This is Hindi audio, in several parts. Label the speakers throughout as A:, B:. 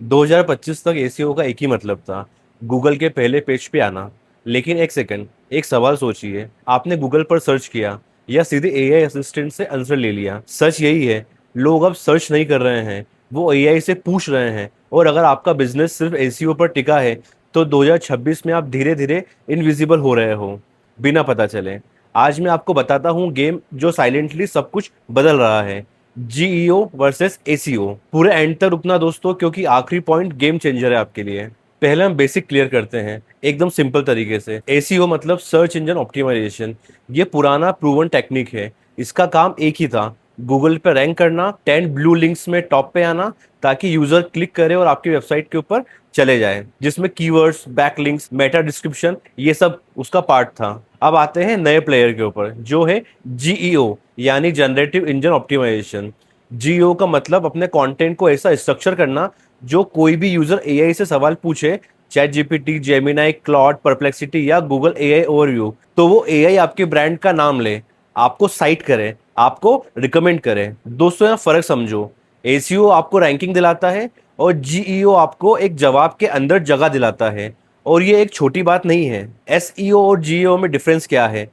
A: 2025 तक एसईओ का एक ही मतलब था, गूगल के पहले पेज पे आना। लेकिन एक सेकंड, एक सवाल सोचिए, आपने गूगल पर सर्च किया या सीधे एआई असिस्टेंट से आंसर ले लिया? सच यही है, लोग अब सर्च नहीं कर रहे हैं, वो एआई से पूछ रहे हैं। और अगर आपका बिजनेस सिर्फ एसईओ पर टिका है तो 2026 में आप धीरे धीरे इनविजिबल हो रहे हो, बिना पता चले। आज मैं आपको बताता हूँ गेम जो साइलेंटली सब कुछ बदल रहा है, जीईओ वर्सेस एसीओ। पूरे एंड तक रुकना दोस्तों, क्योंकि आखिरी पॉइंट गेम चेंजर है आपके लिए। पहले हम बेसिक क्लियर करते हैं एकदम सिंपल तरीके से। एसीओ मतलब सर्च इंजन ऑप्टिमाइजेशन। ये पुराना प्रूवन टेक्निक है। इसका काम एक ही था, गूगल पे रैंक करना, 10 ब्लू लिंक्स में टॉप पे आना, ताकि यूजर क्लिक करे और आपकी वेबसाइट के ऊपर चले जाए, जिसमें कीवर्ड्स, बैकलिंक्स, मेटा डिस्क्रिप्शन, ये सब उसका पार्ट था। अब आते हैं नए प्लेयर के ऊपर, जो है जीईओ, यानी जनरेटिव इंजन ऑप्टिमाइजेशन। जीईओ का मतलब अपने कंटेंट को ऐसा स्ट्रक्चर करना जो कोई भी यूजर एआई से सवाल पूछे, chat GPT, Gemini, Claude, perplexity या गूगल एआई ओवरव्यू, तो वो एआई आपके ब्रांड का नाम ले, आपको साइट करे, आपको रिकमेंड करे। दोस्तों यहाँ फर्क समझो, एसीओ आपको रैंकिंग दिलाता है और जीईओ आपको एक जवाब के अंदर जगह दिलाता है। और ये एक छोटी बात नहीं है। एसईओ और जीईओ में डिफरेंस क्या है,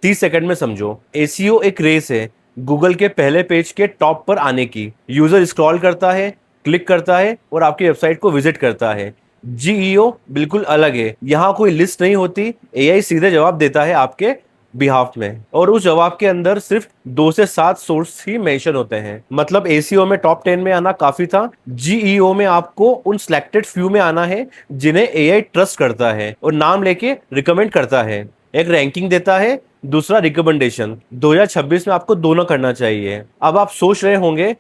A: 30 सेकंड में समझो। एसीओ एक रेस है गूगल के पहले पेज के टॉप पर आने की। यूजर स्क्रॉल करता है, क्लिक करता है और आपकी वेबसाइट को विजिट करता है। जीईओ बिल्कुल अलग है, यहाँ कोई लिस्ट नहीं होती, एआई सीधे जवाब देता है आपके बिहाफ में, और उस जवाब के अंदर सिर्फ 2 से 7 सोर्स ही मेंशन होते हैं। मतलब एसीओ में टॉप 10 में आना काफी था, जीईओ में आपको उन सिलेक्टेड फ्यू में आना है जिन्हें एआई ट्रस्ट करता है और नाम लेके रिकमेंड करता है। एक रैंकिंग देता है, दूसरा रिकमेंडेशन। 2026 में आपको दोनों करना चाहिए। अब आप सोच रहे होंगे,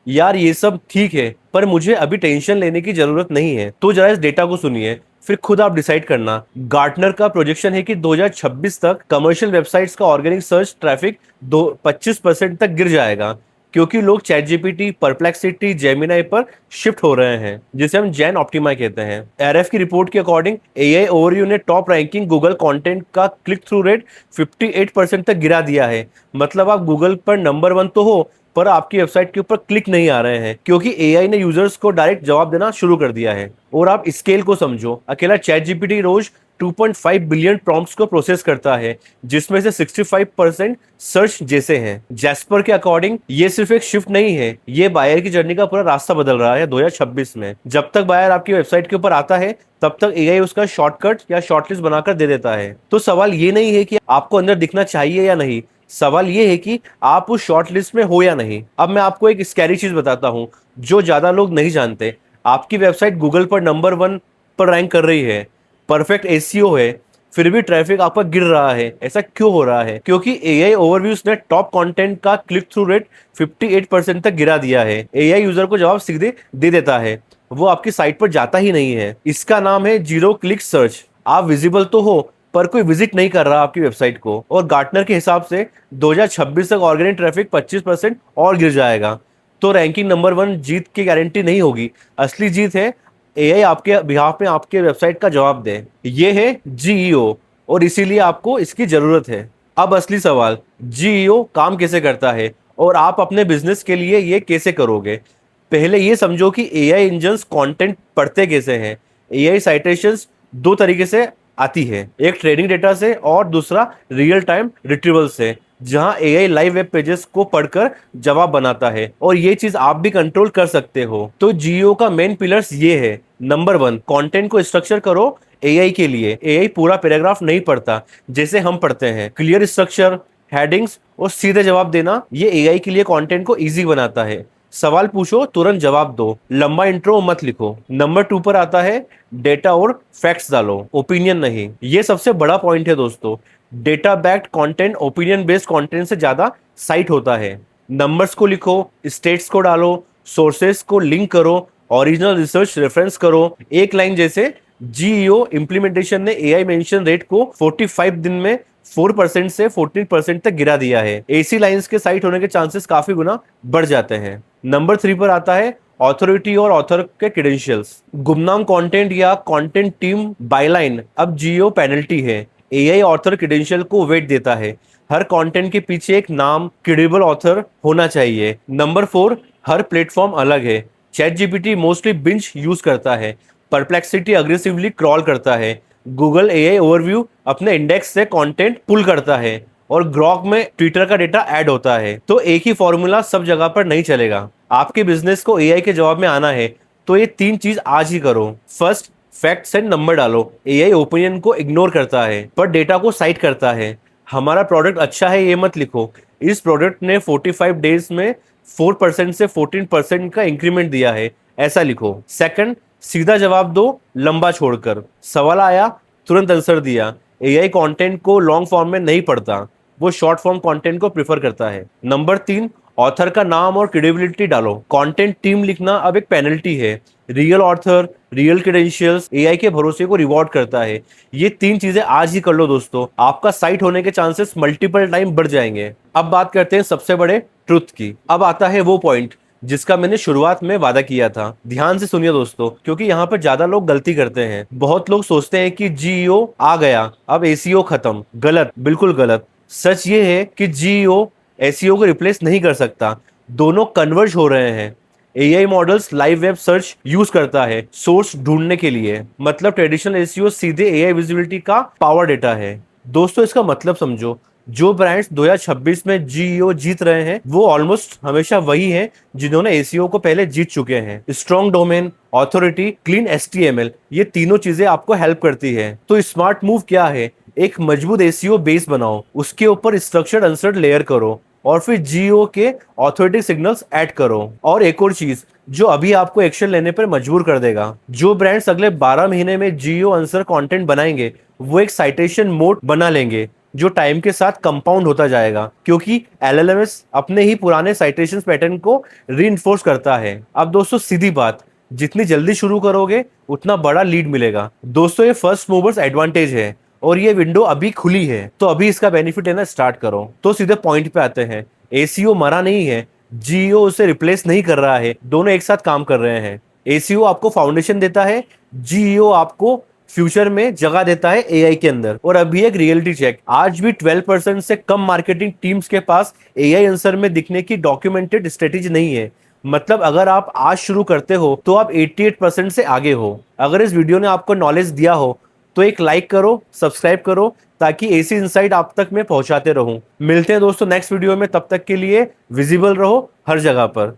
A: यार ये सब ठीक है पर मुझे अभी टेंशन लेने की जरूरत नहीं है। तो जरा इस डेटा को सुनिए, फिर खुद आप डिसाइड करना। गार्टनर का प्रोजेक्शन है कि 2026 तक कमर्शियल वेबसाइट्स का ऑर्गेनिक सर्च ट्रैफिक 25% तक गिर जाएगा, क्योंकि लोग चैट जीपीटी, परप्लेक्सिटी, जेमिनाई पर शिफ्ट हो रहे हैं, जिसे हम जैन ऑप्टिमाई कहते हैं। आरएफ की रिपोर्ट के अकॉर्डिंग एआई ओवरव्यू ने टॉप रैंकिंग गूगल कंटेंट का क्लिक थ्रू रेट 58% तक गिरा दिया है। मतलब आप गूगल पर नंबर 1 तो हो, पर आपकी वेबसाइट के ऊपर क्लिक नहीं आ रहे हैं, क्योंकि एआई ने यूजर्स को डायरेक्ट जवाब देना शुरू कर दिया है। और आप स्केल को समझो, अकेला चैट जीपीटी रोज 2.5 बिलियन प्रॉम्प्ट्स को प्रोसेस करता है, जिसमें से 65% सर्च जैसे हैं। जैस्पर के अकॉर्डिंग ये सिर्फ एक शिफ्ट नहीं है, ये बायर की जर्नी का पूरा रास्ता बदल रहा है 2026 में। जब तक बायर आपकी वेबसाइट के ऊपर आता है, तब तक एआई उसका शॉर्टकट या शॉर्टलिस्ट बनाकर दे देता है। तो सवाल ये नहीं है कि आपको अंदर दिखना चाहिए या नहीं, सवाल ये है कि आप उस शॉर्ट लिस्ट में हो या नहीं। अब मैं आपको एक स्कैरी चीज बताता हूं जो ज्यादा लोग नहीं जानते। आपकी वेबसाइट गूगल पर नंबर 1 पर रैंक कर रही है, परफेक्ट एसीओ है, फिर भी ट्रैफिक आपका गिर रहा है। ऐसा क्यों हो रहा है? क्योंकि एआई ओवरव्यूज ने टॉप कंटेंट का क्लिक थ्रू रेट 58% तक गिरा दिया है। एआई यूजर को जवाब सीधे दे देता है, वो आपकी साइट पर जाता ही नहीं है। इसका नाम है जीरो क्लिक सर्च। आप विजिबल तो हो, पर कोई विजिट नहीं कर रहा आपकी वेबसाइट को। और गार्टनर के हिसाब से 2026 तक ऑर्गेनिक ट्रैफिक 25% और गिर जाएगा। तो रैंकिंग नंबर 1 जीत की गारंटी नहीं होगी। असली जीत है एआई आपके बिहाफ में आपके वेबसाइट का जवाब दे। ये है जीईओ, और इसीलिए आपको इसकी जरूरत है। अब असली सवाल, जीईओ काम कैसे करता है और आप अपने बिजनेस के लिए ये कैसे करोगे? पहले ये समझो कि एआई इंजन्स कंटेंट पढ़ते कैसे हैं। एआई साइटेशंस दो तरीके से आती है, एक ट्रेनिंग डेटा से और दूसरा रियल टाइम रिट्रीवल से, जहां एआई लाइव वेब पेजेस को पढ़कर जवाब बनाता है। और ये चीज आप भी कंट्रोल कर सकते हो। तो जियो का मेन पिलर्स ये है। नंबर 1, कंटेंट को स्ट्रक्चर करो एआई के लिए। एआई पूरा पैराग्राफ नहीं पढ़ता जैसे हम पढ़ते हैं। क्लियर स्ट्रक्चर, हेडिंग्स और सीधे जवाब देना, ये एआई के लिए कंटेंट को इजी बनाता है। सवाल पूछो, तुरंत जवाब दो, लंबा इंट्रो मत लिखो। नंबर 2 पर आता है डेटा और फैक्ट्स डालो, ओपिनियन नहीं। ये सबसे बड़ा पॉइंट है दोस्तों। Data backed content opinion based content से ज्यादा साइट होता है। नंबर्स को लिखो, स्टेट्स को डालो, सोर्सेस को लिंक करो, ओरिजिनल रिसर्च रेफरेंस करो। एक लाइन जैसे जीईओ इम्प्लीमेंटेशन ने एआई मेंशन रेट को 45 दिन में 4% से 14% तक गिरा दिया है। एसी लाइंस के साइट होने के चांसेस काफी गुना बढ़ जाते हैं। नंबर 3 पर आता है ऑथोरिटी और ऑथर के क्रेडेंशियल्स। गुमनाम कंटेंट या कंटेंट टीम बायलाइन अब जीओ पेनल्टी है। एआई ऑथर क्रेडेंशियल को वेट देता है। हर कंटेंट के पीछे एक नाम, क्रेडिबल ऑथर होना चाहिए। नंबर 4, हर प्लेटफॉर्म अलग है। Chat GPT mostly binge use करता है, परप्लेक्सिटी अग्रेसिवली क्रॉल करता है, गूगल एआई ओवरव्यू अपने इंडेक्स से कंटेंट पुल करता है, और ग्रॉक में ट्विटर का डेटा ऐड होता है। तो एक ही फॉर्मूला सब जगह पर नहीं चलेगा। आपके बिजनेस को एआई के जवाब में आना है तो ये 3 चीज आज ही करो। फर्स्ट, फैक्ट्स एंड नंबर डालो। एआई ओपिनियन को इग्नोर करता है पर डेटा को साइट करता है। हमारा प्रोडक्ट अच्छा है ये मत लिखो, इस प्रोडक्ट ने 45 डेज में 4% से 14% का इंक्रीमेंट दिया है, ऐसा लिखो। सेकंड, सीधा जवाब दो, लंबा छोड़कर। सवाल आया, तुरंत आंसर दिया। एआई कंटेंट को लॉन्ग फॉर्म में नहीं पढ़ता, वो शॉर्ट फॉर्म कंटेंट को प्रेफर करता है। नंबर 3, ऑथर का नाम और क्रेडिबिलिटी डालो। कंटेंट टीम लिखना अब एक पेनल्टी है। Real author, real credentials AI के भरोसे को रिवॉर्ड करता है। ये 3 चीजें आज ही कर लो दोस्तों, आपका साइट होने के चांसेस मल्टीपल टाइम बढ़ जाएंगे। अब बात करते हैं सबसे बड़े ट्रुथ की। अब आता है वो पॉइंट जिसका मैंने शुरुआत में वादा किया था। ध्यान से सुनिए दोस्तों, क्योंकि यहाँ पर ज्यादा लोग गलती करते हैं। बहुत लोग सोचते हैं कि जीईओ आ गया अब एसीओ खत्म। गलत, बिल्कुल गलत। सच ये है कि जीईओ एसईओ को रिप्लेस नहीं कर सकता, दोनों कन्वर्ज हो रहे हैं। AI models live web search use करता है सोर्स ढूंढने के लिए, मतलब ट्रेडिशनल एसईओ सीधे एआई विजिबिलिटी का पावर डेटा है। दोस्तों इसका मतलब समझो, जो ब्रांड्स 2026 में जीईओ जीत रहे हैं वो ऑलमोस्ट हमेशा वही हैं जिन्होंने एसीओ को पहले जीत चुके हैं। Strong domain authority, clean HTML, ये तीनों चीजें आपको हेल्प करती है। तो स्मार्ट मूव क्या है? एक मजबूत एसीओ बेस बनाओ, उसके ऊपर स्ट्रक्चर्ड आंसर लेयर करो और फिर जीओ के ऑथोरिटी सिग्नल्स ऐड करो। और एक और चीज जो अभी आपको एक्शन लेने पर मजबूर कर देगा, जो ब्रांड्स अगले 12 महीने में जीओ आंसर कंटेंट बनाएंगे वो एक साइटेशन मोड बना लेंगे जो टाइम के साथ कंपाउंड होता जाएगा, क्योंकि एलएलएमएस अपने ही पुराने साइटेशन पैटर्न को रीइंफोर्स करता है। अब दोस्तों सीधी बात, जितनी जल्दी शुरू करोगे उतना बड़ा लीड मिलेगा। दोस्तों ये फर्स्ट मूवर्स एडवांटेज है और ये विंडो अभी खुली है, तो अभी इसका बेनिफिट लेना स्टार्ट करो। तो सीधे पॉइंट पे आते हैं, एसीओ मरा नहीं है, जीओ उसे रिप्लेस नहीं कर रहा है, दोनों एक साथ काम कर रहे हैं। एसीओ आपको फाउंडेशन देता है, जीओ आपको फ्यूचर में जगह देता है एआई के अंदर। और अभी एक रियलिटी चेक, आज भी 12% से कम मार्केटिंग टीम्स के पास एआई आंसर में दिखने की डॉक्यूमेंटेड स्ट्रेटेजी नहीं है। मतलब अगर आप आज शुरू करते हो तो आप 88% से आगे हो। अगर इस वीडियो ने आपको नॉलेज दिया हो तो एक लाइक करो, सब्सक्राइब करो, ताकि ऐसी इनसाइट आप तक मैं पहुंचाते रहूं। मिलते हैं दोस्तों नेक्स्ट वीडियो में, तब तक के लिए विजिबल रहो हर जगह पर।